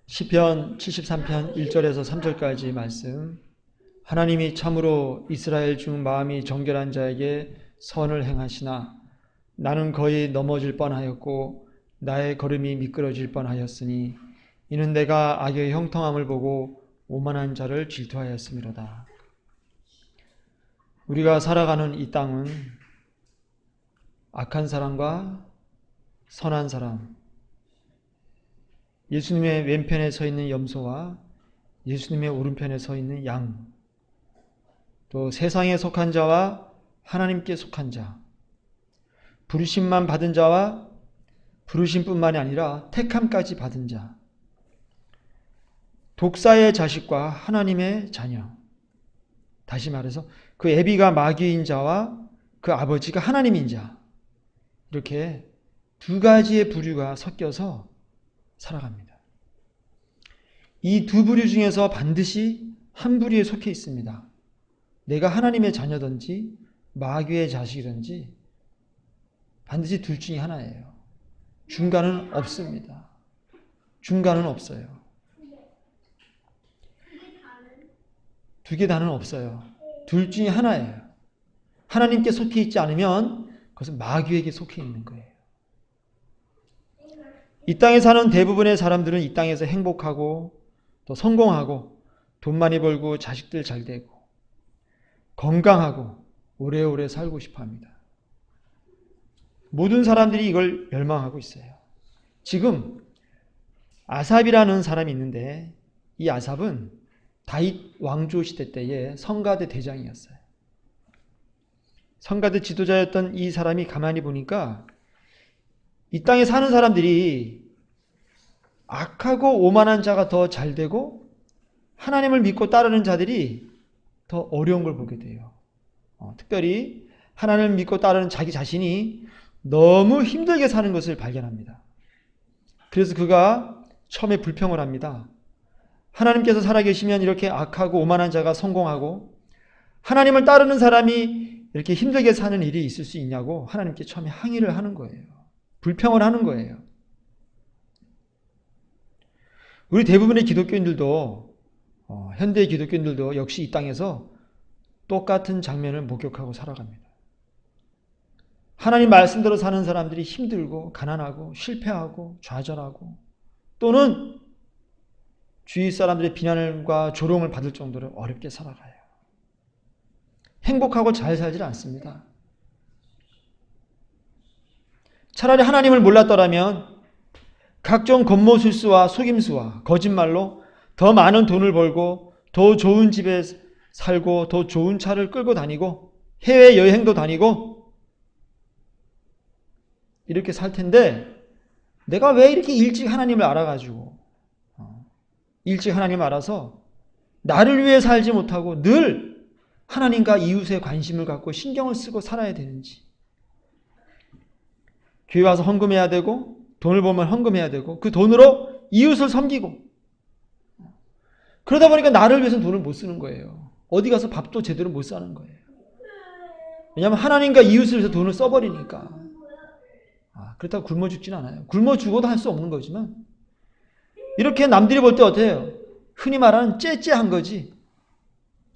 시편 73편 1절에서 3절까지 말씀. 하나님이 참으로 이스라엘 중 마음이 정결한 자에게 선을 행하시나 나는 거의 넘어질 뻔하였고 나의 걸음이 미끄러질 뻔하였으니 이는 내가 악의 형통함을 보고 오만한 자를 질투하였음이로다. 우리가 살아가는 이 땅은 악한 사람과 선한 사람, 예수님의 왼편에 서 있는 염소와 예수님의 오른편에 서 있는 양, 또 세상에 속한 자와 하나님께 속한 자, 부르심만 받은 자와 부르심뿐만이 아니라 택함까지 받은 자, 독사의 자식과 하나님의 자녀, 다시 말해서 그 애비가 마귀인 자와 그 아버지가 하나님인 자, 이렇게 두 가지의 부류가 섞여서 살아갑니다. 이 두 부류 중에서 반드시 한 부류에 속해 있습니다. 내가 하나님의 자녀든지 마귀의 자식이든지 반드시 둘 중에 하나예요. 중간은 없습니다. 중간은 없어요. 두 개 다는 없어요. 둘 중에 하나예요. 하나님께 속해 있지 않으면 그것은 마귀에게 속해 있는 거예요. 이 땅에 사는 대부분의 사람들은 이 땅에서 행복하고 또 성공하고 돈 많이 벌고 자식들 잘 되고 건강하고 오래오래 살고 싶어 합니다. 모든 사람들이 이걸 열망하고 있어요. 지금 아삽이라는 사람이 있는데 이 아삽은 다윗 왕조 시대 때의 성가대 대장이었어요. 성가대 지도자였던 이 사람이 가만히 보니까 이 땅에 사는 사람들이 악하고 오만한 자가 더 잘되고 하나님을 믿고 따르는 자들이 더 어려운 걸 보게 돼요. 특별히 하나님을 믿고 따르는 자기 자신이 너무 힘들게 사는 것을 발견합니다. 그래서 그가 처음에 불평을 합니다. 하나님께서 살아계시면 이렇게 악하고 오만한 자가 성공하고 하나님을 따르는 사람이 이렇게 힘들게 사는 일이 있을 수 있냐고 하나님께 처음에 항의를 하는 거예요. 불평을 하는 거예요. 우리 대부분의 기독교인들도 현대 기독교인들도 역시 이 땅에서 똑같은 장면을 목격하고 살아갑니다. 하나님 말씀대로 사는 사람들이 힘들고 가난하고 실패하고 좌절하고 또는 주위 사람들의 비난과 조롱을 받을 정도로 어렵게 살아가요. 행복하고 잘 살지 않습니다. 차라리 하나님을 몰랐더라면 각종 겉모술수와 속임수와 거짓말로 더 많은 돈을 벌고 더 좋은 집에 살고 더 좋은 차를 끌고 다니고 해외여행도 다니고 이렇게 살 텐데 내가 왜 이렇게 일찍 하나님을 알아가지고 일찍 하나님을 알아서 나를 위해 살지 못하고 늘 하나님과 이웃에 관심을 갖고 신경을 쓰고 살아야 되는지. 교회 와서 헌금해야 되고 돈을 벌면 헌금해야 되고 그 돈으로 이웃을 섬기고 그러다 보니까 나를 위해서는 돈을 못 쓰는 거예요. 어디 가서 밥도 제대로 못 사는 거예요. 왜냐하면 하나님과 이웃을 위해서 돈을 써버리니까. 그렇다고 굶어 죽지는 않아요. 굶어 죽어도 할 수 없는 거지만 이렇게 남들이 볼 때 어때요? 흔히 말하는 째째한 거지.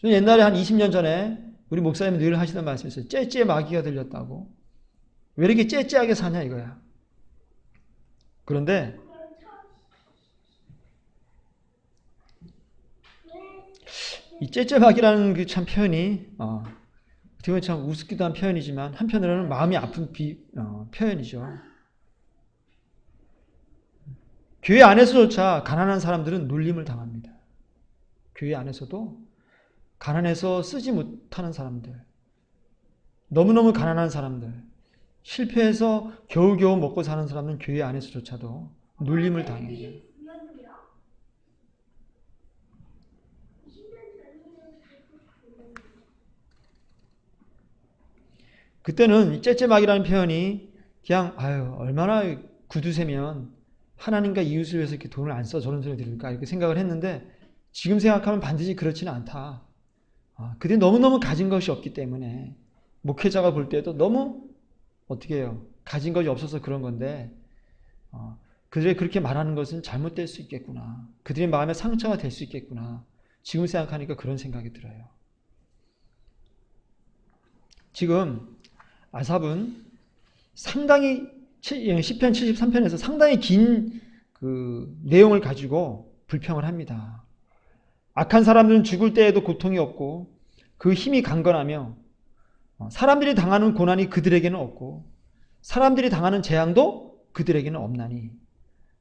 저는 옛날에 한 20년 전에 우리 목사님이 늘 하시던 말씀이 있어요. 째째 마귀가 들렸다고. 왜 이렇게 째째하게 사냐 이거야. 그런데 이 째째마귀라는 그 참 표현이 어떻게 보면 참 우습기도 한 표현이지만 한편으로는 마음이 아픈 표현이죠. 교회 안에서조차 가난한 사람들은 놀림을 당합니다. 교회 안에서도 가난해서 쓰지 못하는 사람들, 너무너무 가난한 사람들, 실패해서 겨우겨우 먹고 사는 사람은 교회 안에서조차도 놀림을 당해요. 그때는 째째마귀라는 표현이 그냥 얼마나 구두쇠면 하나님과 이웃을 위해서 이렇게 돈을 안 써 저런 소리 들을까 이렇게 생각을 했는데 지금 생각하면 반드시 그렇지는 않다. 그들이 너무너무 가진 것이 없기 때문에 목회자가 볼 때도 너무 어떻게 해요? 가진 것이 없어서 그런 건데 그들이 그렇게 말하는 것은 잘못될 수 있겠구나. 그들의 마음에 상처가 될 수 있겠구나. 지금 생각하니까 그런 생각이 들어요. 지금 아삽은 상당히 시편 73편에서 상당히 긴 그 내용을 가지고 불평을 합니다. 악한 사람들은 죽을 때에도 고통이 없고 그 힘이 강건하며 사람들이 당하는 고난이 그들에게는 없고 사람들이 당하는 재앙도 그들에게는 없나니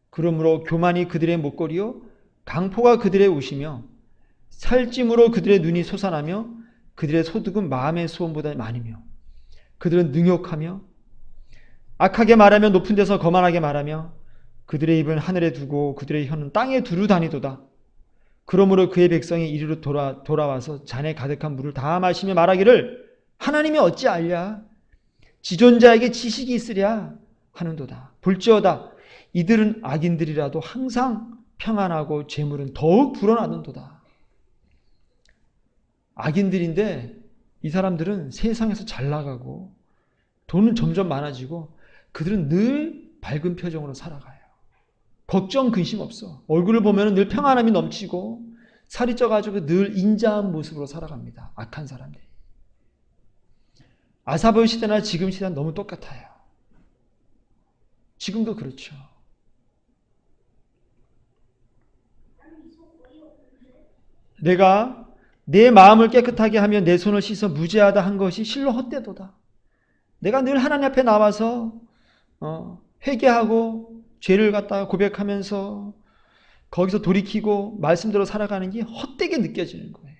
그러므로 교만이 그들의 목걸이요 강포가 그들의 옷이며 살찜으로 그들의 눈이 솟아나며 그들의 소득은 마음의 수원보다 많으며 그들은 능욕하며 악하게 말하며 높은 데서 거만하게 말하며 그들의 입은 하늘에 두고 그들의 혀는 땅에 두루 다니도다. 그러므로 그의 백성이 이리로 돌아와서 잔에 가득한 물을 다 마시며 말하기를 하나님이 어찌 알랴? 지존자에게 지식이 있으랴? 하는도다. 볼지어다. 이들은 악인들이라도 항상 평안하고 재물은 더욱 불어나는도다. 악인들인데 이 사람들은 세상에서 잘 나가고 돈은 점점 많아지고 그들은 늘 밝은 표정으로 살아가요. 걱정 근심 없어. 얼굴을 보면 늘 평안함이 넘치고 살이 쪄가지고 늘 인자한 모습으로 살아갑니다. 악한 사람들이. 아삽의 시대나 지금 시대는 너무 똑같아요. 지금도 그렇죠. 내가 내 마음을 깨끗하게 하며 내 손을 씻어 무죄하다 한 것이 실로 헛되도다. 내가 늘 하나님 앞에 나와서 회개하고 죄를 갖다가 고백하면서 거기서 돌이키고 말씀대로 살아가는 게 헛되게 느껴지는 거예요.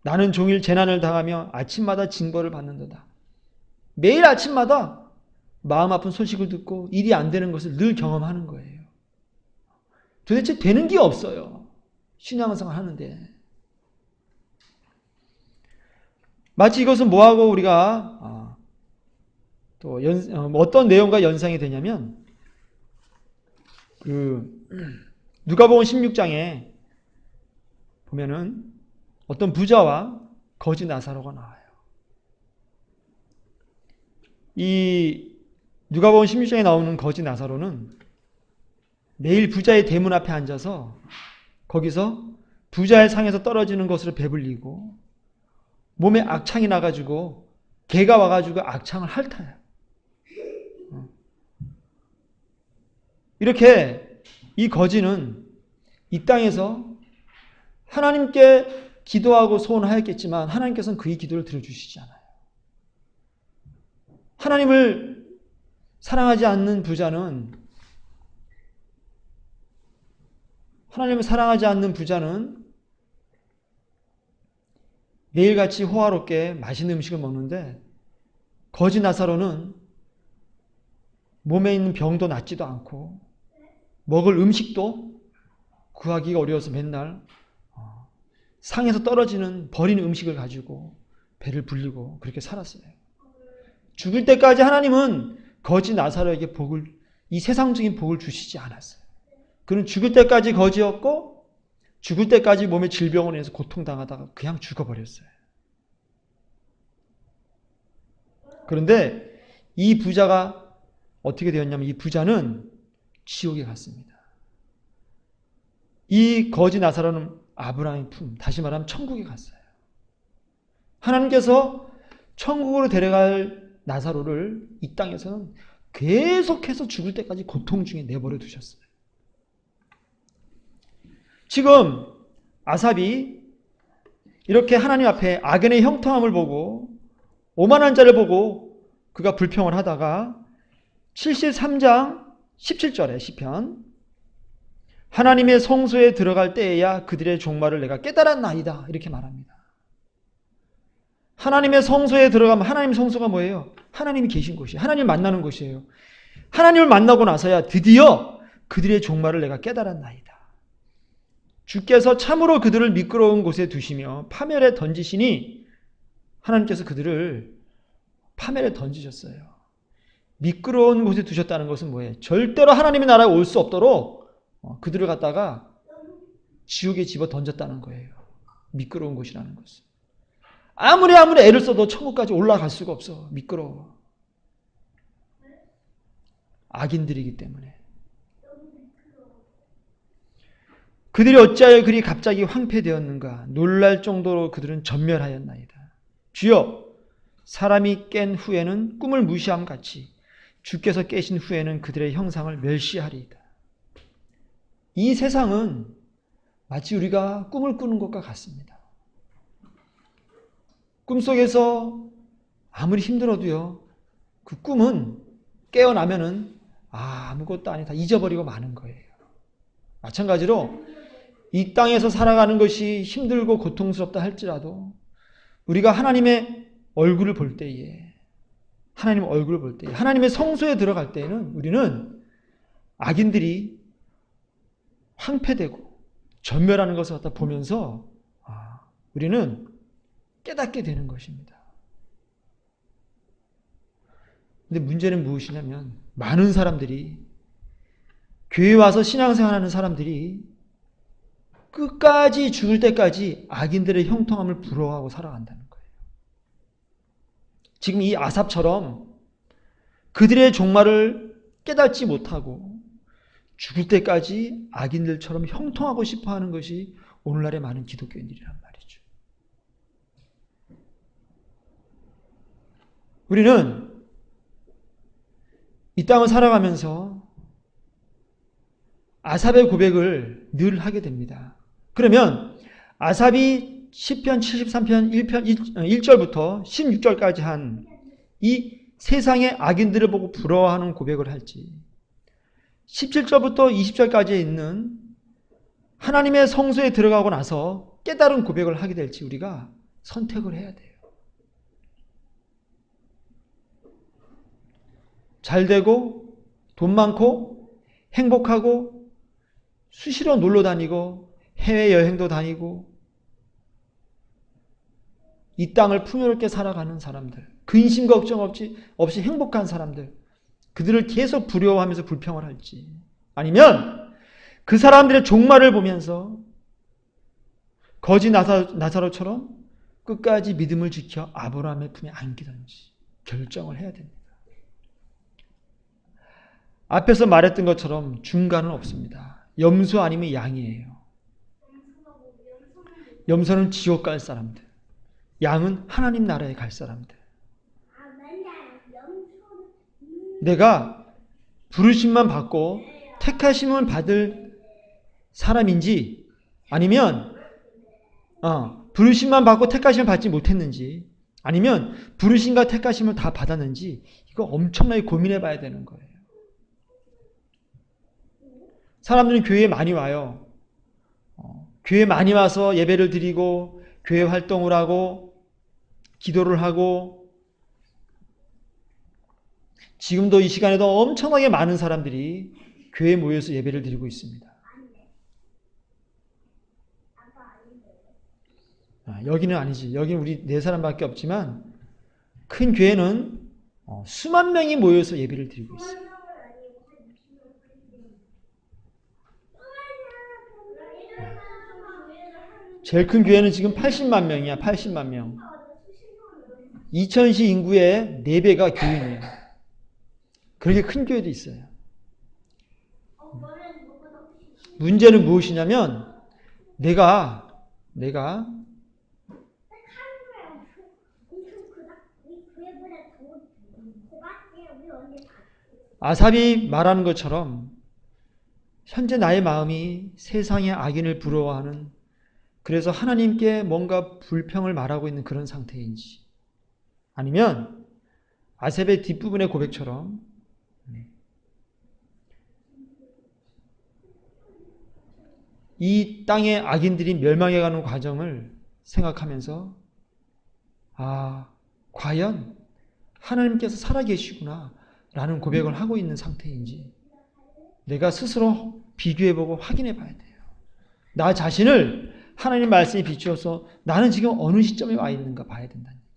나는 종일 재난을 당하며 아침마다 징벌을 받는도다. 매일 아침마다 마음 아픈 소식을 듣고 일이 안 되는 것을 늘 경험하는 거예요. 도대체 되는 게 없어요. 신앙생활 하는데. 마치 이것은 뭐하고 우리가 또 어떤 내용과 연상이 되냐면 누가복음 16장에 보면은 어떤 부자와 거지 나사로가 나와요. 이 누가복음 16장에 나오는 거지 나사로는 매일 부자의 대문 앞에 앉아서 거기서 부자의 상에서 떨어지는 것으로 배불리고 몸에 악창이 나가지고 개가 와가지고 악창을 핥아요. 이렇게 이 거지는 이 땅에서 하나님께 기도하고 소원하였겠지만 하나님께서는 그의 기도를 들어주시지 않아요. 하나님을 사랑하지 않는 부자는 매일같이 호화롭게 맛있는 음식을 먹는데 거지 나사로는 몸에 있는 병도 낫지도 않고 먹을 음식도 구하기가 어려워서 맨날 상에서 떨어지는 버리는 음식을 가지고 배를 불리고 그렇게 살았어요. 죽을 때까지 하나님은 거지 나사로에게 이 세상적인 복을 주시지 않았어요. 그는 죽을 때까지 거지였고 죽을 때까지 몸에 질병을 인해서 고통당하다가 그냥 죽어버렸어요. 그런데 이 부자가 어떻게 되었냐면 이 부자는 지옥에 갔습니다. 이 거지 나사로는 아브라함의 품, 다시 말하면 천국에 갔어요. 하나님께서 천국으로 데려갈 나사로를 이 땅에서는 계속해서 죽을 때까지 고통 중에 내버려 두셨어요. 지금 아삽이 이렇게 하나님 앞에 악인의 형통함을 보고 오만한 자를 보고 그가 불평을 하다가 73장 17절에 시편 하나님의 성소에 들어갈 때에야 그들의 종말을 내가 깨달았나이다 이렇게 말합니다. 하나님의 성소에 들어가면 하나님 성소가 뭐예요? 하나님이 계신 곳이에요. 하나님을 만나는 곳이에요. 하나님을 만나고 나서야 드디어 그들의 종말을 내가 깨달았나이다. 주께서 참으로 그들을 미끄러운 곳에 두시며 파멸에 던지시니 하나님께서 그들을 파멸에 던지셨어요. 미끄러운 곳에 두셨다는 것은 뭐예요? 절대로 하나님의 나라에 올 수 없도록 그들을 갖다가 지옥에 집어 던졌다는 거예요. 미끄러운 곳이라는 것은. 아무리 애를 써도 천국까지 올라갈 수가 없어. 미끄러워. 악인들이기 때문에. 그들이 어찌하여 그리 갑자기 황폐되었는가? 놀랄 정도로 그들은 전멸하였나이다. 주여, 사람이 깬 후에는 꿈을 무시함 같이 주께서 깨신 후에는 그들의 형상을 멸시하리이다. 이 세상은 마치 우리가 꿈을 꾸는 것과 같습니다. 꿈속에서 아무리 힘들어도요, 그 꿈은 깨어나면은 아무것도 아니다, 잊어버리고 마는 거예요. 마찬가지로 이 땅에서 살아가는 것이 힘들고 고통스럽다 할지라도 우리가 하나님의 얼굴을 볼 때에, 하나님의 성소에 들어갈 때에는 우리는 악인들이 황폐되고 전멸하는 것을 갖다 보면서 우리는 깨닫게 되는 것입니다. 근데 문제는 무엇이냐면, 많은 사람들이, 교회에 와서 신앙생활하는 사람들이 끝까지, 죽을 때까지 악인들의 형통함을 부러워하고 살아간다는 거예요. 지금 이 아삽처럼 그들의 종말을 깨닫지 못하고 죽을 때까지 악인들처럼 형통하고 싶어하는 것이 오늘날의 많은 기독교인들이란 말이죠. 우리는 이 땅을 살아가면서 아삽의 고백을 늘 하게 됩니다. 그러면 아삽이 시편 73편 1절부터 16절까지 한 이 세상의 악인들을 보고 부러워하는 고백을 할지, 17절부터 20절까지 있는 하나님의 성소에 들어가고 나서 깨달은 고백을 하게 될지 우리가 선택을 해야 돼요. 잘되고 돈 많고 행복하고 수시로 놀러 다니고 해외여행도 다니고 이 땅을 풍요롭게 살아가는 사람들, 근심 걱정 없이 행복한 사람들, 그들을 계속 부러워하면서 불평을 할지, 아니면 그 사람들의 종말을 보면서 거지 나사로처럼 끝까지 믿음을 지켜 아브라함의 품에 안기든지 결정을 해야 됩니다. 앞에서 말했던 것처럼 중간은 없습니다. 염소 아니면 양이에요. 염소는 지옥 갈 사람들, 양은 하나님 나라에 갈 사람들. 내가 부르심만 받고 택하심을 받을 사람인지, 아니면 부르심만 받고 택하심을 받지 못했는지, 아니면 부르심과 택하심을 다 받았는지, 이거 엄청나게 고민해 봐야 되는 거예요. 사람들은 교회에 많이 와요. 교회에 많이 와서 예배를 드리고 교회 활동을 하고 기도를 하고, 지금도 이 시간에도 엄청나게 많은 사람들이 교회에 모여서 예배를 드리고 있습니다. 여기는 아니지. 여기는 우리 4사람밖에 없지만 큰 교회는 수만 명이 모여서 예배를 드리고 있어요. 제일 큰 교회는 지금 80만 명이야. 80만 명. 이천시 인구의 4배가 교인이에요. 그렇게 큰 교회도 있어요. 문제는 무엇이냐면, 내가 아삽이 말하는 것처럼 현재 나의 마음이 세상의 악인을 부러워하는, 그래서 하나님께 뭔가 불평을 말하고 있는 그런 상태인지, 아니면 아삽의 뒷부분의 고백처럼 이 땅의 악인들이 멸망해가는 과정을 생각하면서 과연 하나님께서 살아계시구나 라는 고백을 하고 있는 상태인지 내가 스스로 비교해보고 확인해 봐야 돼요. 나 자신을 하나님 말씀에 비추어서 나는 지금 어느 시점에 와 있는가 봐야 된다는 얘기예요.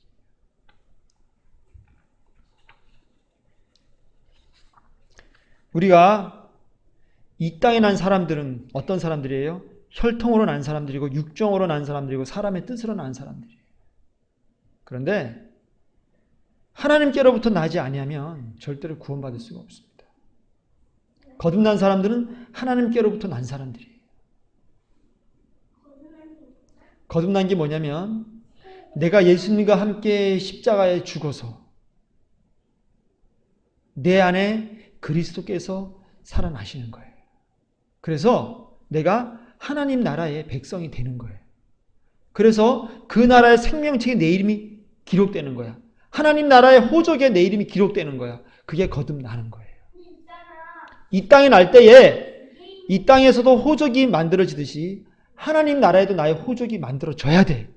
우리가 이 땅에 난 사람들은 어떤 사람들이에요? 혈통으로 난 사람들이고 육정으로 난 사람들이고 사람의 뜻으로 난 사람들이에요. 그런데 하나님께로부터 나지 아니하면 절대로 구원받을 수가 없습니다. 거듭난 사람들은 하나님께로부터 난 사람들이에요. 거듭난 게 뭐냐면 내가 예수님과 함께 십자가에 죽어서 내 안에 그리스도께서 살아나시는 거예요. 그래서 내가 하나님 나라의 백성이 되는 거예요. 그래서 그 나라의 생명책에 내 이름이 기록되는 거야. 하나님 나라의 호적에 내 이름이 기록되는 거야. 그게 거듭나는 거예요. 이 땅에 날 때에 이 땅에서도 호적이 만들어지듯이 하나님 나라에도 나의 호적이 만들어져야 돼.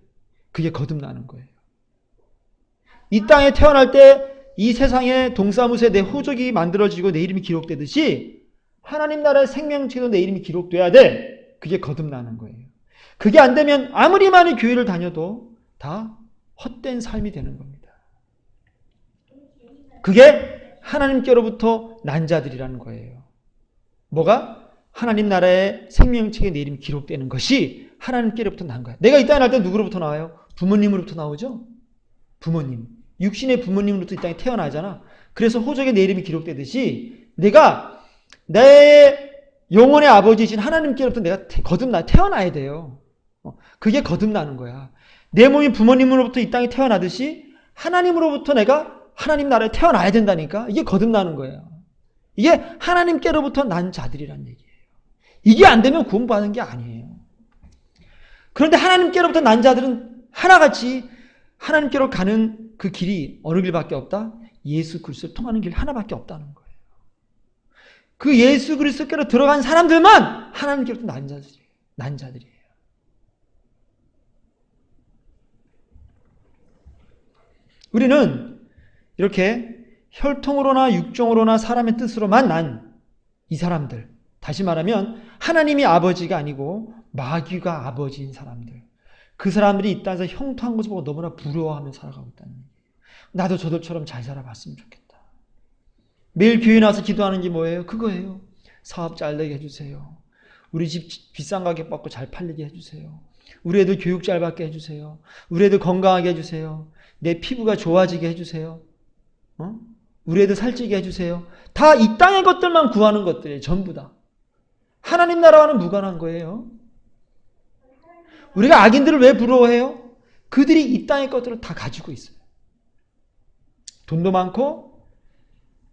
그게 거듭나는 거예요. 이 땅에 태어날 때 이 세상의 동사무소에 내 호적이 만들어지고 내 이름이 기록되듯이 하나님 나라의 생명책에도 내 이름이 기록돼야 돼. 그게 거듭나는 거예요. 그게 안 되면 아무리 많이 교회를 다녀도 다 헛된 삶이 되는 겁니다. 그게 하나님께로부터 난 자들이라는 거예요. 뭐가? 하나님 나라의 생명책에 내 이름이 기록되는 것이 하나님께로부터 난 거야. 내가 이 땅에 날 때 누구로부터 나와요? 부모님으로부터 나오죠? 부모님. 육신의 부모님으로부터 이 땅에 태어나잖아. 그래서 호적에 내 이름이 기록되듯이 내가 내 영혼의 아버지이신 하나님께로부터 내가 태어나야 돼요. 그게 거듭나는 거야. 내 몸이 부모님으로부터 이 땅에 태어나듯이 하나님으로부터 내가 하나님 나라에 태어나야 된다니까. 이게 거듭나는 거예요. 이게 하나님께로부터 난 자들이란 얘기예요. 이게 안 되면 구원받은 게 아니에요. 그런데 하나님께로부터 난 자들은 하나같이 하나님께로 가는 그 길이 어느 길밖에 없다? 예수 그리스도를 통하는 길 하나밖에 없다는 거예요. 그 예수 그리스도께로 들어간 사람들만 하나님께로부터 난 자들이에요. 우리는 이렇게 혈통으로나 육종으로나 사람의 뜻으로만 난 이 사람들, 다시 말하면 하나님이 아버지가 아니고 마귀가 아버지인 사람들, 그 사람들이 이 땅에서 형통한 것을 보고 너무나 부러워하며 살아가고 있다는 얘기예요. 나도 저들처럼 잘 살아봤으면 좋겠다. 매일 교회 나와서 기도하는 게 뭐예요? 그거예요. 사업 잘 되게 해주세요. 우리 집 비싼 가격 받고 잘 팔리게 해주세요. 우리 애들 교육 잘 받게 해주세요. 우리 애들 건강하게 해주세요. 내 피부가 좋아지게 해주세요. 우리 애들 살찌게 해주세요. 다 이 땅의 것들만 구하는 것들이에요. 전부 다. 하나님 나라와는 무관한 거예요. 우리가 악인들을 왜 부러워해요? 그들이 이 땅의 것들을 다 가지고 있어요. 돈도 많고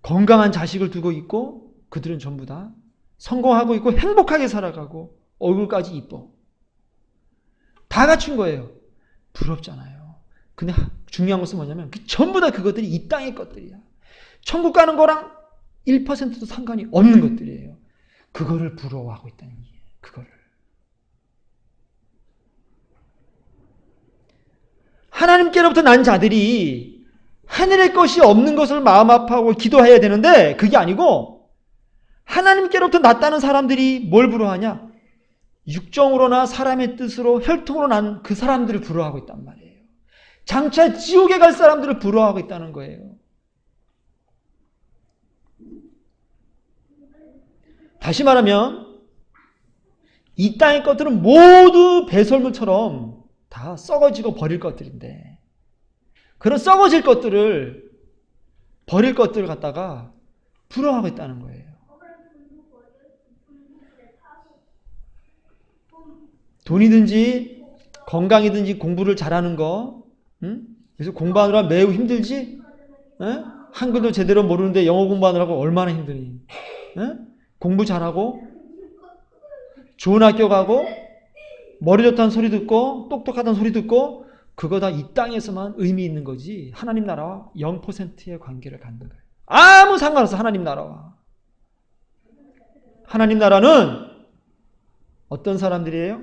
건강한 자식을 두고 있고 그들은 전부 다 성공하고 있고 행복하게 살아가고 얼굴까지 이뻐. 다 갖춘 거예요. 부럽잖아요. 근데 중요한 것은 뭐냐면 전부 다 그것들이 이 땅의 것들이야. 천국 가는 거랑 1%도 상관이 없는 것들이에요. 그거를 부러워하고 있다는 얘기예요. 그거를. 하나님께로부터 난 자들이 하늘의 것이 없는 것을 마음 아파하고 기도해야 되는데 그게 아니고 하나님께로부터 났다는 사람들이 뭘 부러워하냐? 육정으로나 사람의 뜻으로 혈통으로 난 그 사람들을 부러워하고 있단 말이에요. 장차 지옥에 갈 사람들을 부러워하고 있다는 거예요. 다시 말하면 이 땅의 것들은 모두 배설물처럼 다 썩어지고 버릴 것들인데 그런 썩어질 것들을 버릴 것들을 갖다가 부러워하고 있다는 거예요. 돈이든지 건강이든지 공부를 잘하는 거, 그래서 공부하느라 매우 힘들지? 한글도 제대로 모르는데 영어 공부하느라고 얼마나 힘드니? 공부 잘하고 좋은 학교 가고 머리 좋다는 소리 듣고 똑똑하다는 소리 듣고 그거 다 이 땅에서만 의미 있는 거지 하나님 나라와 0%의 관계를 갖는 거예요. 아무 상관없어. 하나님 나라와. 하나님 나라는 어떤 사람들이에요?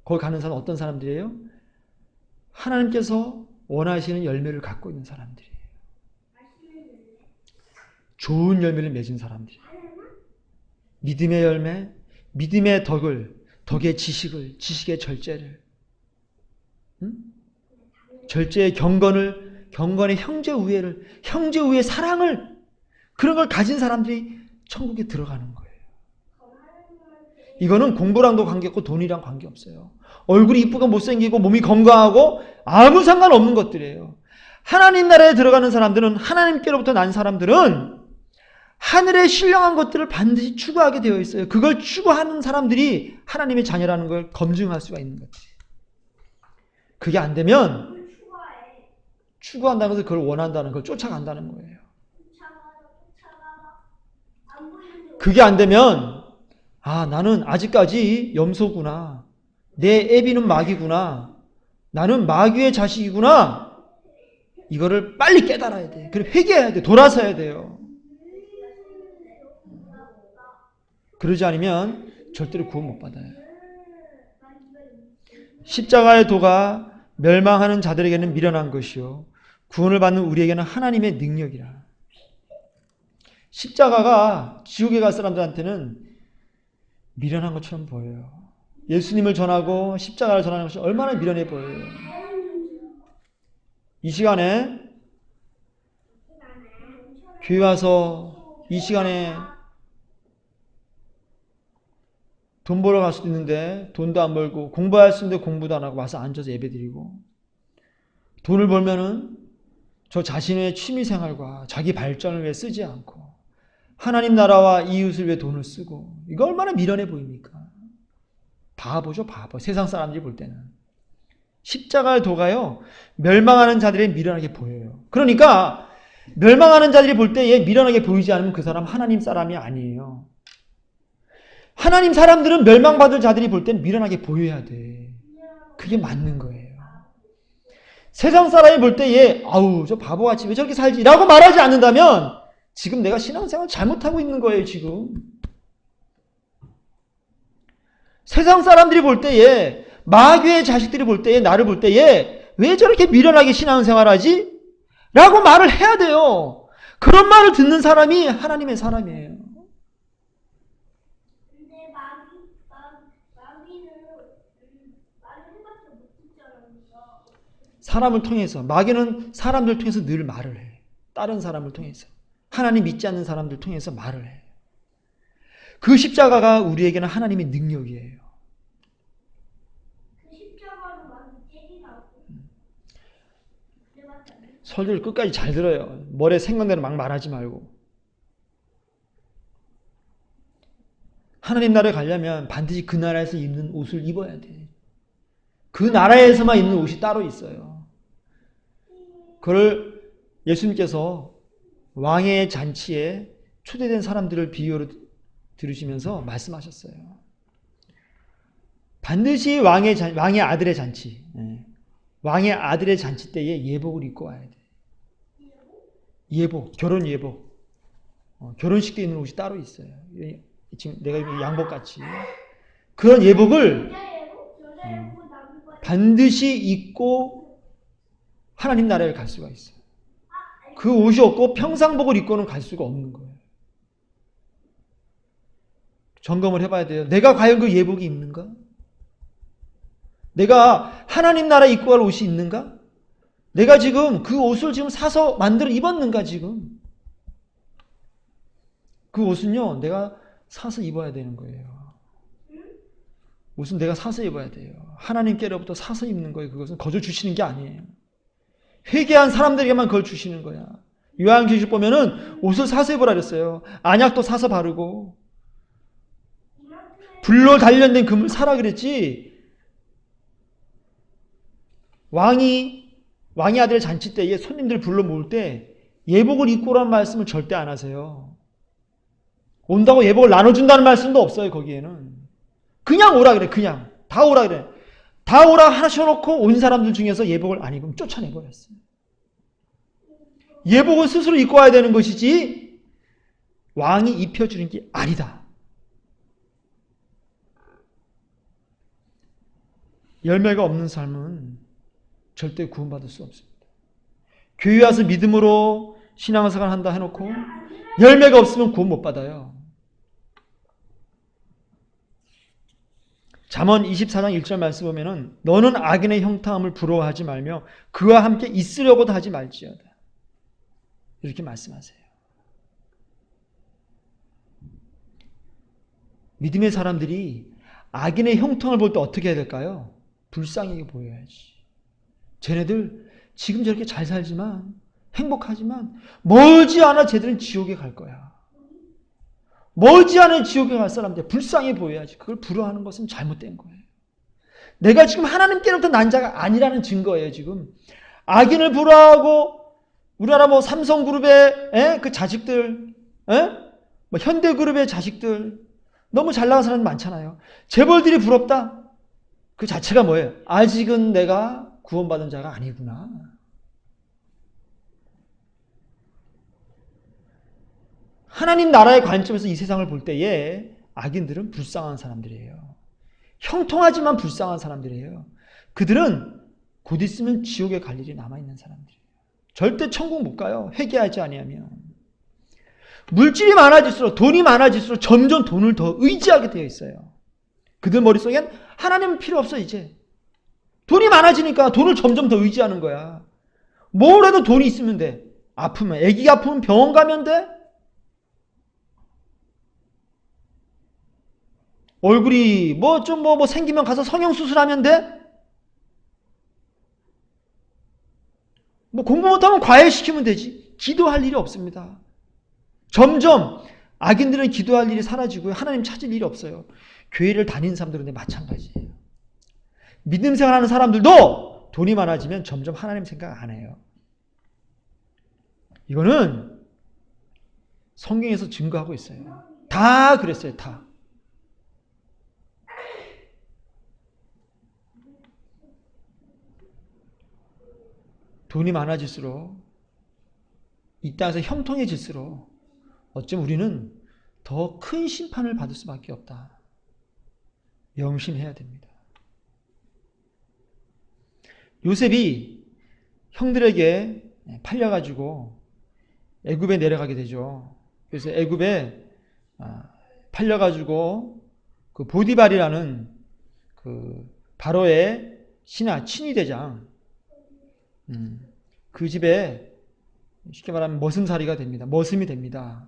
거기 가는 사람은 어떤 사람들이에요? 하나님께서 원하시는 열매를 갖고 있는 사람들이에요. 좋은 열매를 맺은 사람들이에요. 믿음의 열매, 믿음의 덕의 지식을, 지식의 절제를, 절제의 경건의 형제 우애를, 형제 우애 사랑을, 그런 걸 가진 사람들이 천국에 들어가는 거예요. 이거는 공부랑도 관계없고 돈이랑 관계없어요. 얼굴이 이쁘고 못생기고 몸이 건강하고 아무 상관없는 것들이에요. 하나님 나라에 들어가는 사람들은, 하나님께로부터 난 사람들은 하늘의 신령한 것들을 반드시 추구하게 되어 있어요. 그걸 추구하는 사람들이 하나님의 자녀라는 걸 검증할 수가 있는 거지. 그게 안 되면 추구한다는 것은 그걸 원한다는 걸 쫓아간다는 거예요. 그게 안 되면 나는 아직까지 염소구나. 내 애비는 마귀구나. 나는 마귀의 자식이구나. 이거를 빨리 깨달아야 돼. 그리고 회개해야 돼. 돌아서야 돼요. 그러지 않으면 절대로 구원 못 받아요. 십자가의 도가 멸망하는 자들에게는 미련한 것이요 구원을 받는 우리에게는 하나님의 능력이라. 십자가가 지옥에 갈 사람들한테는 미련한 것처럼 보여요. 예수님을 전하고 십자가를 전하는 것이 얼마나 미련해 보여요. 이 시간에 교회 와서 이 시간에 돈 벌어 갈 수도 있는데 돈도 안 벌고 공부할 수 있는데 공부도 안 하고 와서 앉아서 예배드리고 돈을 벌면은 저 자신의 취미생활과 자기 발전을 위해 쓰지 않고 하나님 나라와 이웃을 위해 돈을 쓰고 이거 얼마나 미련해 보입니까? 바보죠, 바보. 세상 사람들이 볼 때는. 십자가의 도가요 멸망하는 자들이 미련하게 보여요. 그러니까 멸망하는 자들이 볼 때 얘 미련하게 보이지 않으면 그 사람 하나님 사람이 아니에요. 하나님 사람들은 멸망받을 자들이 볼 때는 미련하게 보여야 돼. 그게 맞는 거예요. 세상 사람이 볼 때 얘 저 바보같이 왜 저렇게 살지? 라고 말하지 않는다면 지금 내가 신앙생활 잘못하고 있는 거예요. 지금 세상 사람들이 볼 때 얘 마귀의 자식들이 볼 때 얘 나를 볼 때 얘 왜 저렇게 미련하게 신앙생활하지? 라고 말을 해야 돼요. 그런 말을 듣는 사람이 하나님의 사람이에요. 사람을 통해서 마귀는 사람들 통해서 늘 말을 해. 다른 사람을 통해서 하나님 믿지 않는 사람들 통해서 말을 해. 그 십자가가 우리에게는 하나님의 능력이에요. 설교를 끝까지 잘 들어요. 머리에 생각대로 막 말하지 말고. 하나님 나라에 가려면 반드시 그 나라에서 입는 옷을 입어야 돼. 그 나라에서만 입는 옷이 따로 있어요. 그걸 예수님께서 왕의 잔치에 초대된 사람들을 비유로 들으시면서 말씀하셨어요. 반드시 왕의 아들의 잔치, 왕의 아들의 잔치 때에 예복을 입고 와야 돼. 예복, 결혼 예복. 결혼식 때 입는 옷이 따로 있어요. 지금 내가 입은 양복같이. 그런 예복을 반드시 입고 하나님 나라에 갈 수가 있어요. 그 옷이 없고 평상복을 입고는 갈 수가 없는 거예요. 점검을 해봐야 돼요. 내가 과연 그 예복이 있는가? 내가 하나님 나라 입고 갈 옷이 있는가? 내가 지금 그 옷을 지금 사서 만들어 입었는가 지금? 그 옷은요, 내가 사서 입어야 되는 거예요. 옷은 내가 사서 입어야 돼요. 하나님께로부터 사서 입는 거예요. 그것은 거저 주시는 게 아니에요. 회개한 사람들에게만 그걸 주시는 거야. 요한계시록 보면은 옷을 사서 입으라 그랬어요. 안약도 사서 바르고 불로 단련된 금을 사라 그랬지. 왕이 아들의 잔치 때에 손님들 불러 모을 때 예복을 입고 오라는 말씀을 절대 안 하세요. 온다고 예복을 나눠준다는 말씀도 없어요. 거기에는 그냥 오라 그래. 그냥 다 오라 그래. 다 오라 하셔놓고 온 사람들 중에서 예복을 안 입으면 쫓아내버렸어요. 예복은 스스로 입고 와야 되는 것이지 왕이 입혀주는 게 아니다. 열매가 없는 삶은 절대 구원받을 수 없습니다. 교회 와서 믿음으로 신앙생활 한다 해놓고 열매가 없으면 구원 못 받아요. 잠언 24장 1절 말씀 보면은 너는 악인의 형통함을 부러워하지 말며 그와 함께 있으려고도 하지 말지어다. 이렇게 말씀하세요. 믿음의 사람들이 악인의 형통을 볼 때 어떻게 해야 될까요? 불쌍하게 보여야지. 쟤네들 지금 저렇게 잘 살지만 행복하지만 멀지 않아 쟤들은 지옥에 갈 거야. 멀지 않아 지옥에 갈 사람들 불쌍해 보여야지. 그걸 부러워하는 것은 잘못된 거예요. 내가 지금 하나님께로부터 난 자가 아니라는 증거예요. 지금 악인을 부러워하고 우리나라 뭐 삼성그룹의 그 자식들, 뭐 현대그룹의 자식들, 너무 잘 나간 사람이 많잖아요. 재벌들이 부럽다. 그 자체가 뭐예요? 아직은 내가 구원받은 자가 아니구나. 하나님 나라의 관점에서 이 세상을 볼 때에 악인들은 불쌍한 사람들이에요. 형통하지만 불쌍한 사람들이에요. 그들은 곧 있으면 지옥에 갈 일이 남아있는 사람들이에요. 절대 천국 못 가요. 회개하지 아니하면. 물질이 많아질수록, 돈이 많아질수록 점점 돈을 더 의지하게 되어 있어요. 그들 머릿속엔 하나님은 필요 없어 이제. 돈이 많아지니까 돈을 점점 더 의지하는 거야. 뭘 해도 돈이 있으면 돼. 아프면, 애기 아프면 병원 가면 돼. 얼굴이 뭐 생기면 가서 성형수술하면 돼. 뭐 공부 못하면 과외시키면 되지. 기도할 일이 없습니다. 점점 악인들은 기도할 일이 사라지고요. 하나님 찾을 일이 없어요. 교회를 다니는 사람들은 마찬가지예요. 믿음 생활하는 사람들도 돈이 많아지면 점점 하나님 생각 안 해요. 이거는 성경에서 증거하고 있어요. 다 그랬어요. 다. 돈이 많아질수록 이 땅에서 형통해질수록 어쩌면 우리는 더 큰 심판을 받을 수밖에 없다. 명심해야 됩니다. 요셉이 형들에게 팔려가지고 애굽에 내려가게 되죠. 그래서 애굽에 팔려가지고 그 보디발이라는 그 바로의 신하 친위대장 그 집에 쉽게 말하면 머슴살이가 됩니다. 머슴이 됩니다.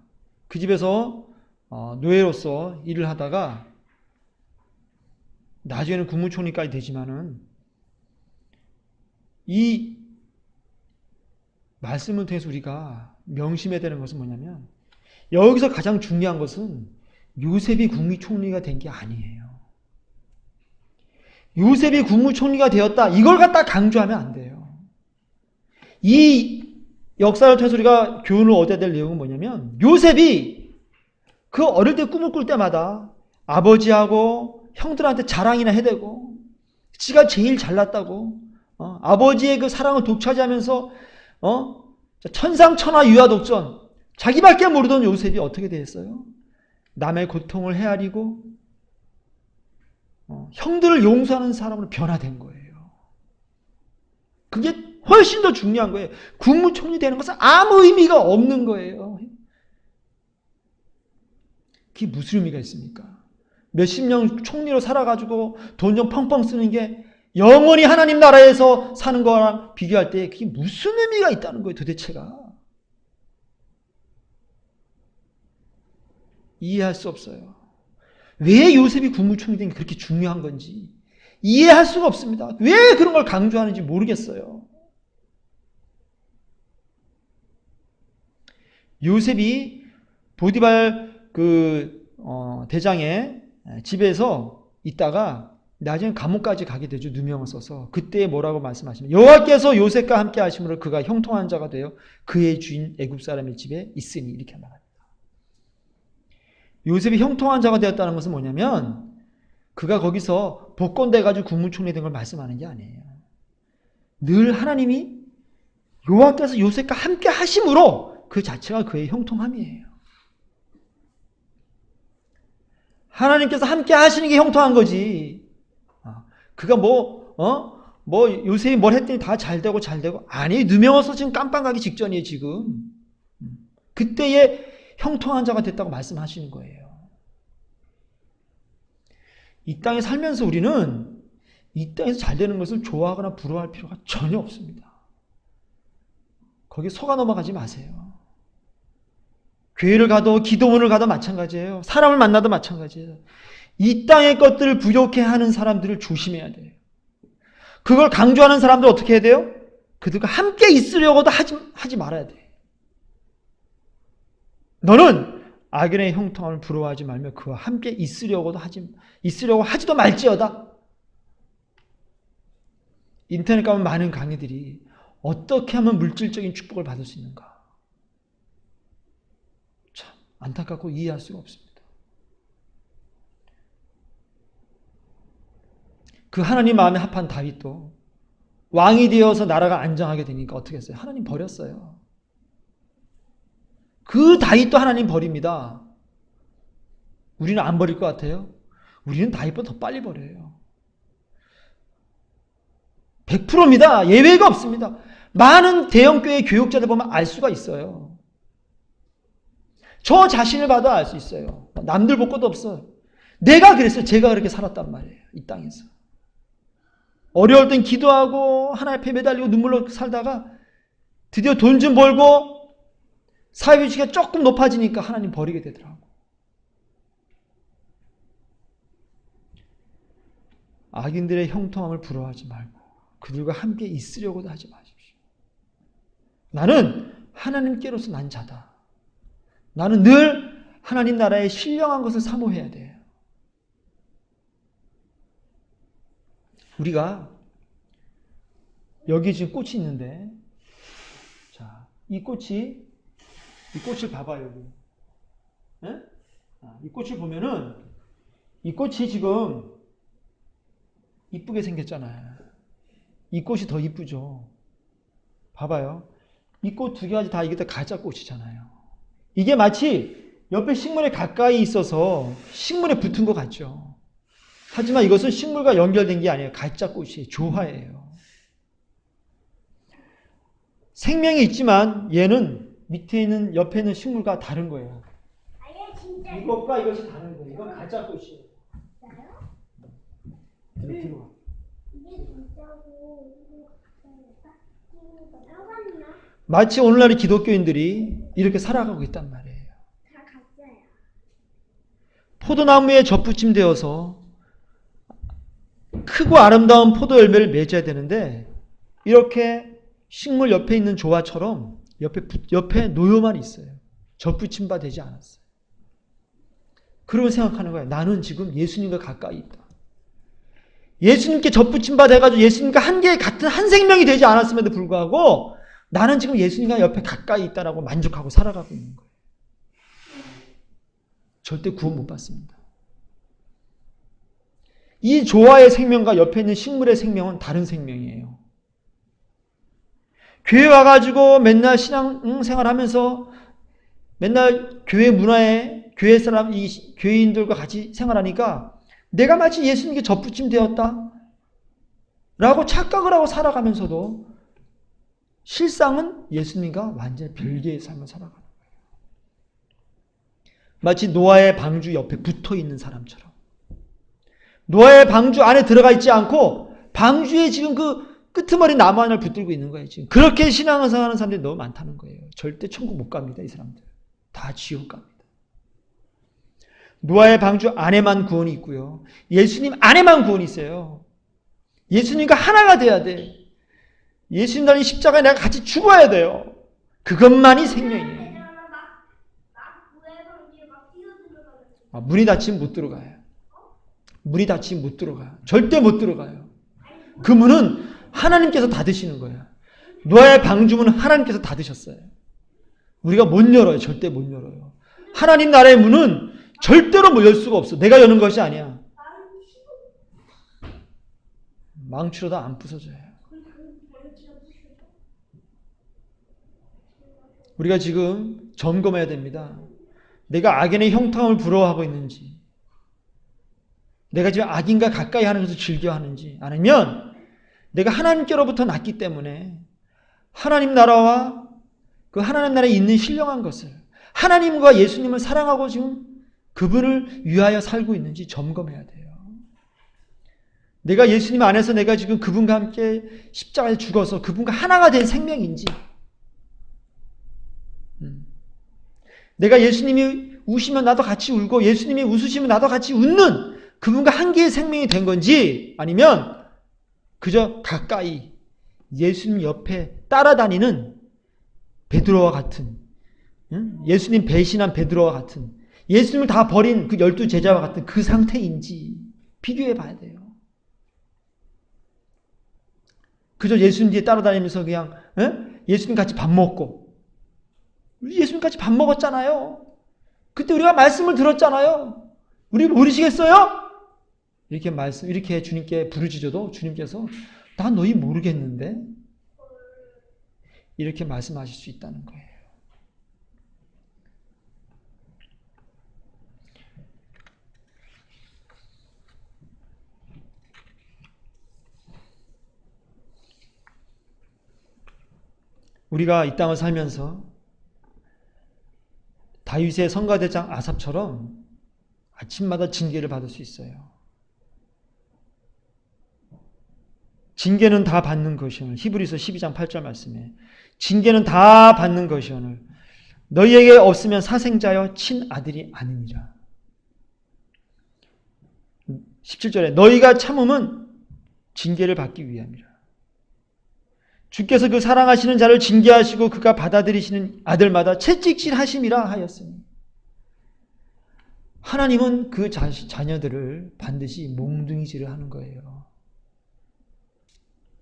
그 집에서 노예로서 일을 하다가 나중에는 국무총리까지 되지만은 이 말씀을 통해서 우리가 명심해야 되는 것은 뭐냐면 여기서 가장 중요한 것은 요셉이 국무총리가 된 게 아니에요. 요셉이 국무총리가 되었다. 이걸 갖다 강조하면 안 돼요. 이 역사를 통해서 우리가 교훈을 얻어야 될 내용은 뭐냐면 요셉이 그 어릴 때 꿈을 꿀 때마다 아버지하고 형들한테 자랑이나 해대고 지가 제일 잘났다고 아버지의 그 사랑을 독차지하면서 천상천하 유아독전 자기밖에 모르던 요셉이 어떻게 되었어요? 남의 고통을 헤아리고 형들을 용서하는 사람으로 변화된 거예요. 그게 훨씬 더 중요한 거예요. 국무총리 되는 것은 아무 의미가 없는 거예요. 그게 무슨 의미가 있습니까? 몇십 년 총리로 살아가지고 돈 좀 펑펑 쓰는 게 영원히 하나님 나라에서 사는 거랑 비교할 때 그게 무슨 의미가 있다는 거예요, 도대체가. 이해할 수 없어요. 왜 요셉이 국무총리 된 게 그렇게 중요한 건지 이해할 수가 없습니다. 왜 그런 걸 강조하는지 모르겠어요. 요셉이 보디발 대장의 집에서 있다가 나중에 감옥까지 가게 되죠. 누명을 써서. 그때 뭐라고 말씀하시면 여호와께서 요셉과 함께 하심으로 그가 형통한 자가 되어 그의 주인 애굽 사람의 집에 있으니 이렇게 말합니다. 요셉이 형통한 자가 되었다는 것은 뭐냐면 그가 거기서 복권돼가지고 국무총리 된 걸 말씀하는 게 아니에요. 늘 하나님이 여호와께서 요셉과 함께 하심으로 그 자체가 그의 형통함이에요. 하나님께서 함께 하시는 게 형통한 거지. 그가 요셉이 뭘 했더니 다 잘되고 아니 누명어서 지금 깜빵 가기 직전이에요 지금. 그때에 형통한 자가 됐다고 말씀하시는 거예요. 이 땅에 살면서 우리는 이 땅에서 잘 되는 것을 좋아하거나 부러워할 필요가 전혀 없습니다. 거기에 속아 넘어가지 마세요. 교회를 가도 기도원을 가도 마찬가지예요. 사람을 만나도 마찬가지예요. 이 땅의 것들을 부족해하는 사람들을 조심해야 돼요. 그걸 강조하는 사람들 어떻게 해야 돼요? 그들과 함께 있으려고도 하지 말아야 돼. 너는 악인의 형통함을 부러워하지 말며 그와 함께 있으려고 하지도 말지어다. 인터넷 가면 많은 강의들이 어떻게 하면 물질적인 축복을 받을 수 있는가. 참 안타깝고 이해할 수가 없습니다. 그 하나님 마음에 합한 다윗도 왕이 되어서 나라가 안정하게 되니까 어떻게 했어요? 하나님 버렸어요. 그 다윗도 하나님 버립니다. 우리는 안 버릴 것 같아요? 우리는 다윗보다 더 빨리 버려요. 100%입니다. 예외가 없습니다. 많은 대형교회 교육자들 보면 알 수가 있어요. 저 자신을 봐도 알 수 있어요. 남들 볼 것도 없어요. 내가 그랬어요. 제가 그렇게 살았단 말이에요. 이 땅에서. 어려울 땐 기도하고 하나님 앞에 매달리고 눈물로 살다가 드디어 돈 좀 벌고 사회위치가 조금 높아지니까 하나님 버리게 되더라고. 악인들의 형통함을 부러워하지 말고 그들과 함께 있으려고도 하지 마십시오. 나는 하나님께로서 난 자다. 나는 늘 하나님 나라의 신령한 것을 사모해야 돼요. 우리가 여기 지금 꽃이 있는데, 자, 이 꽃을 봐봐요, 여기. 네? 이 꽃을 보면은, 이 꽃이 지금 이쁘게 생겼잖아요. 이 꽃이 더 이쁘죠. 봐봐요. 이 꽃 두 가지 다 이게 다 가짜 꽃이잖아요. 이게 마치 옆에 식물에 가까이 있어서 식물에 붙은 것 같죠. 하지만 이것은 식물과 연결된 게 아니에요. 가짜 꽃이에요. 조화예요. 생명이 있지만 얘는 밑에 있는 옆에 있는 식물과 다른 거예요. 이것과 이것이 다른 거예요. 이건 가짜 꽃이에요. 뒤로 마치 오늘날의 기독교인들이 이렇게 살아가고 있단 말이에요. 포도나무에 접붙임되어서 크고 아름다운 포도 열매를 맺어야 되는데 이렇게 식물 옆에 있는 조화처럼 옆에 노요만 있어요. 접붙임 바 되지 않았어요. 그러고 생각하는 거예요. 나는 지금 예수님과 가까이 있다. 예수님께 접붙임 바 돼가지고 예수님과 한계 같은 한 생명이 되지 않았음에도 불구하고 나는 지금 예수님과 옆에 가까이 있다라고 만족하고 살아가고 있는 거예요. 절대 구원 못 받습니다. 이 조화의 생명과 옆에 있는 식물의 생명은 다른 생명이에요. 교회 와가지고 맨날 신앙생활하면서 맨날 교회 문화에 교회 사람, 이 교회인들과 같이 생활하니까 내가 마치 예수님께 접붙임 되었다 라고 착각을 하고 살아가면서도 실상은 예수님과 완전히 별개의 삶을 살아가는 거예요. 마치 노아의 방주 옆에 붙어있는 사람처럼 노아의 방주 안에 들어가 있지 않고 방주에 지금 그 끄트머리 나무 하나를 붙들고 있는 거예요. 지금 그렇게 신앙생활하는 사람들이 너무 많다는 거예요. 절대 천국 못 갑니다. 이 사람들 다 지옥 갑니다. 노아의 방주 안에만 구원이 있고요. 예수님 안에만 구원이 있어요. 예수님과 하나가 돼야 돼. 예수님 달린 십자가에 내가 같이 죽어야 돼요. 그것만이 생명이에요. 문이 닫히면 못 들어가요. 문이 닫히면 못 들어가요. 절대 못 들어가요. 그 문은 하나님께서 닫으시는 거예요. 노아의 방주문은 하나님께서 닫으셨어요. 우리가 못 열어요. 절대 못 열어요. 하나님 나라의 문은 절대로 열 수가 없어. 내가 여는 것이 아니야. 망치로도 안 부서져요. 우리가 지금 점검해야 됩니다. 내가 악인의 형통함을 부러워하고 있는지, 내가 지금 악인과 가까이 하는 것을 즐겨하는지, 아니면 내가 하나님께로부터 났기 때문에 하나님 나라와 그 하나님 나라에 있는 신령한 것을, 하나님과 예수님을 사랑하고 지금 그분을 위하여 살고 있는지 점검해야 돼요. 내가 예수님 안에서 내가 지금 그분과 함께 십자가에 죽어서 그분과 하나가 된 생명인지, 내가 예수님이 우시면 나도 같이 울고 예수님이 웃으시면 나도 같이 웃는 그분과 한 개의 생명이 된 건지, 아니면 그저 가까이 예수님 옆에 따라다니는 베드로와 같은, 예수님 배신한 베드로와 같은, 예수님을 다 버린 그 12 제자와 같은 그 상태인지 비교해 봐야 돼요. 그저 예수님 뒤에 따라다니면서 그냥 예수님 같이 밥 먹고. 우리 예수님 같이 밥 먹었잖아요. 그때 우리가 말씀을 들었잖아요. 우리 모르시겠어요? 이렇게 주님께 부르짖어도 주님께서 난 너희 모르겠는데? 이렇게 말씀하실 수 있다는 거예요. 우리가 이 땅을 살면서 다윗의 성가대장 아삽처럼 아침마다 징계를 받을 수 있어요. 징계는 다 받는 것이오늘. 히브리서 12장 8절 말씀에 징계는 다 받는 것이오늘. 너희에게 없으면 사생자여 친아들이 아니니라. 17절에 너희가 참음은 징계를 받기 위함이라. 주께서 그 사랑하시는 자를 징계하시고 그가 받아들이시는 아들마다 채찍질하심이라 하였으니 하나님은 그 자녀들을 반드시 몽둥이질을 하는 거예요.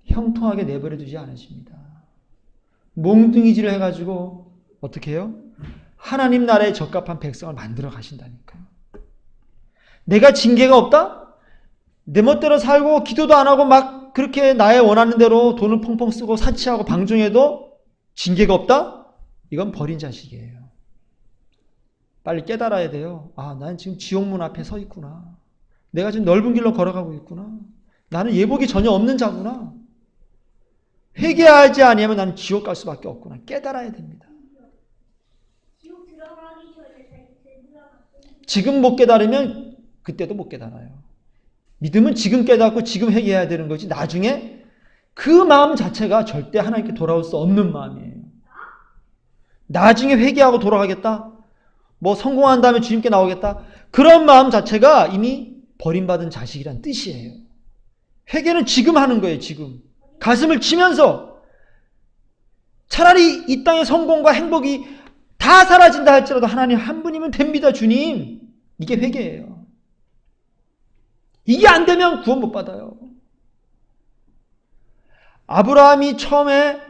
형통하게 내버려 두지 않으십니다. 몽둥이질을 해가지고 어떻게 해요? 하나님 나라에 적합한 백성을 만들어 가신다니까요. 내가 징계가 없다? 내 멋대로 살고 기도도 안 하고 막 그렇게 나의 원하는 대로 돈을 펑펑 쓰고 사치하고 방종해도 징계가 없다? 이건 버린 자식이에요. 빨리 깨달아야 돼요. 아, 난 지금 지옥문 앞에 서 있구나. 내가 지금 넓은 길로 걸어가고 있구나. 나는 예복이 전혀 없는 자구나. 회개하지 아니하면 나는 지옥 갈 수밖에 없구나. 깨달아야 됩니다. 지금 못 깨달으면 그때도 못 깨달아요. 믿음은 지금 깨닫고 지금 회개해야 되는 거지 나중에 그 마음 자체가 절대 하나님께 돌아올 수 없는 마음이에요. 나중에 회개하고 돌아가겠다? 뭐 성공한 다음에 주님께 나오겠다? 그런 마음 자체가 이미 버림받은 자식이란 뜻이에요. 회개는 지금 하는 거예요. 지금. 가슴을 치면서 차라리 이 땅의 성공과 행복이 다 사라진다 할지라도 하나님 한 분이면 됩니다. 주님. 이게 회개예요. 이게 안 되면 구원 못 받아요. 아브라함이 처음에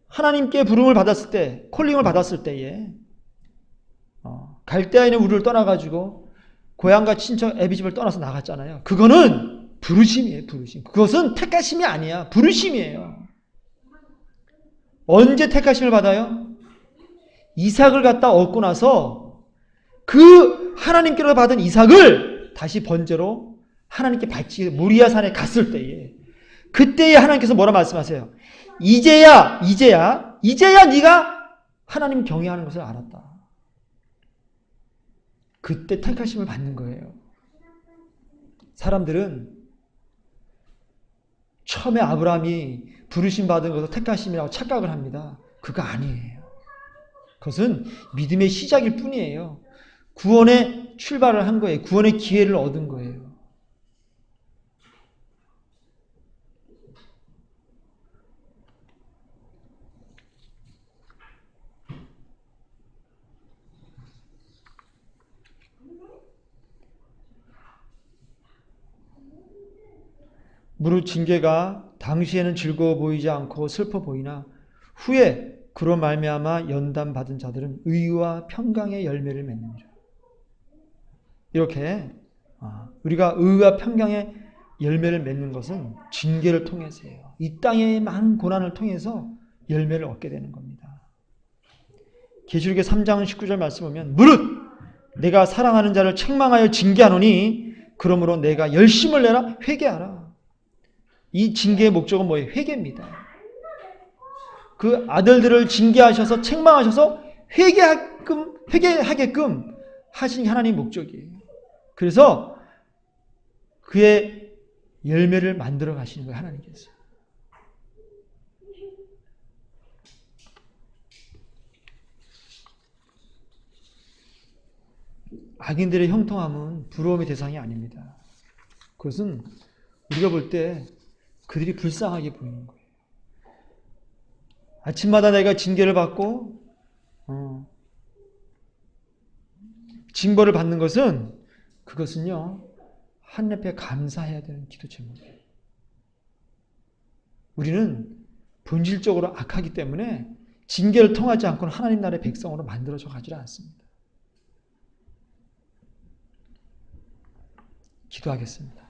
하나님께 부름을 받았을 때, 콜링을 받았을 때에 갈대아에 있는 우르를 떠나가지고 고향과 친척 애비집을 떠나서 나갔잖아요. 그거는 부르심이에요. 부르심. 그것은 택하심이 아니야. 부르심이에요. 언제 택하심을 받아요? 이삭을 갖다 얻고 나서 그 하나님께로 받은 이삭을 다시 번제로 하나님께 바치기 모리아 산에 갔을 때에 그때에 하나님께서 뭐라 말씀하세요? 이제야 네가 하나님 경외하는 것을 알았다. 그때 택하심을 받는 거예요. 사람들은 처음에 아브라함이 부르심 받은 것을 택하심이라고 착각을 합니다. 그거 아니에요. 그것은 믿음의 시작일 뿐이에요. 구원의 출발을 한 거예요. 구원의 기회를 얻은 거예요. 무릇 징계가 당시에는 즐거워 보이지 않고 슬퍼 보이나 후에 그로 말미암아 연단 받은 자들은 의와 평강의 열매를 맺느니라. 이렇게 우리가 의와 평강의 열매를 맺는 것은 징계를 통해서예요. 이 땅의 많은 고난을 통해서 열매를 얻게 되는 겁니다. 계시록의 3장 19절 말씀 보면 무릇 내가 사랑하는 자를 책망하여 징계하노니 그러므로 내가 열심을 내라 회개하라. 이 징계의 목적은 뭐예요? 회개입니다. 그 아들들을 징계하셔서 책망하셔서 회개하게끔 하신 게 하나님의 목적이에요. 그래서 그의 열매를 만들어 가시는 거예요. 하나님께서. 악인들의 형통함은 부러움의 대상이 아닙니다. 그것은 우리가 볼 때 그들이 불쌍하게 보이는 거예요. 아침마다 내가 징계를 받고 징벌을 받는 것은 그것은요 하나님 앞에 감사해야 되는 기도 제목이에요. 우리는 본질적으로 악하기 때문에 징계를 통하지 않고는 하나님 나라의 백성으로 만들어져 가지 않습니다. 기도하겠습니다.